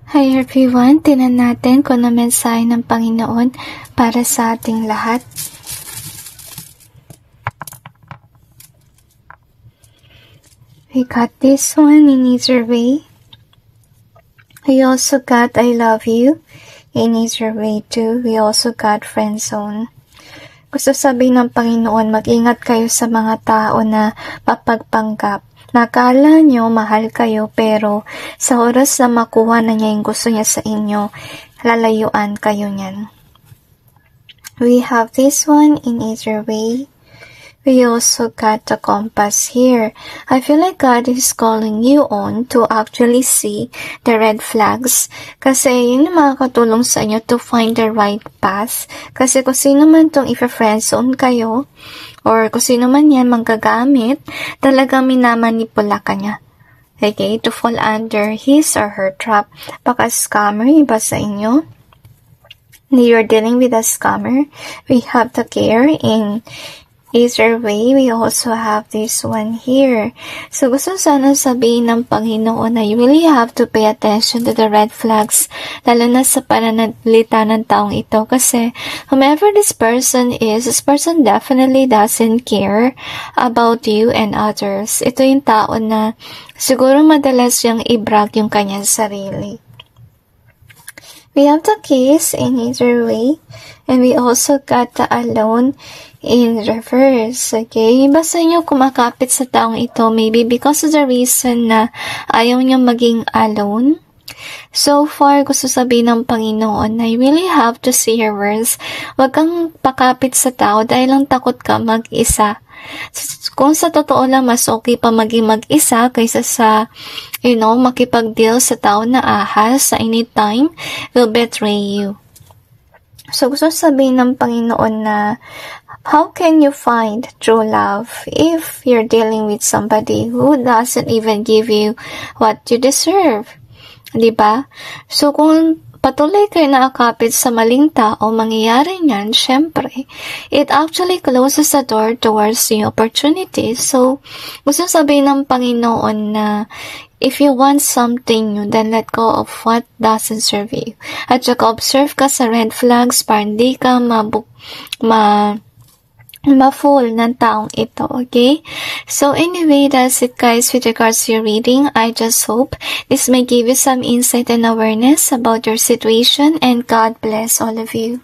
Hi everyone, tingnan natin kung ano mensahe ng Panginoon para sa ating lahat. We got this one in Easier Way. We also got I Love You in Easier Way too. We also got Friend Zone. Gusto sabihin ng Panginoon, mag-ingat kayo sa mga tao na mapagpanggap. Nakala nyo mahal kayo pero sa oras na makuha na niya yung gusto niya sa inyo, lalayuan kayo niyan. We have this one in Easier Way. We also got the compass here. I feel like God is calling you on to actually see the red flags. Kasi yun ang makakatulong sa inyo to find the right path. Kasi kung sino man itong if-friendzone kayo, or kung sino man yan manggagamit, talagang minamanipula ka niya. Okay? To fall under his or her trap. Baka scammer, iba sa inyo. You're dealing with a scammer. We have the care in Easier Way. We also have this one here. So, gusto sana sabihin ng Panginoon na you really have to pay attention to the red flags, lalo na sa pananalita ng taong ito. Kasi, whomever this person is, this person definitely doesn't care about you and others. Ito yung tao na siguro madalas yung i-brag yung kanyang sarili. We have the Kiss in Easier Way, and we also got the Alone in reverse. Okay, iba sa inyo kumakapit sa taong ito, maybe because of the reason na ayaw nyo maging alone. So far, gusto sabihin ng Panginoon na you really have to see your words. Huwag kang pakapit sa tao dahil lang takot ka mag-isa. Kung sa totoo lang, mas okay pa maging mag-isa kaysa sa, makipag-deal sa tao na ahas sa anytime will betray you. So, gusto sabihin ng Panginoon na how can you find true love if you're dealing with somebody who doesn't even give you what you deserve? Diba? So, kung patuloy kayo naakapit sa maling tao, mangyayari niyan, syempre, it actually closes the door towards new opportunities. So, gusto sabihin ng Panginoon na if you want something new, then let go of what doesn't serve you. At saka observe ka sa red flags para hindi ka ma-fool ng taong ito, okay? So anyway, that's it guys with regards to your reading. I just hope this may give you some insight and awareness about your situation, and God bless all of you.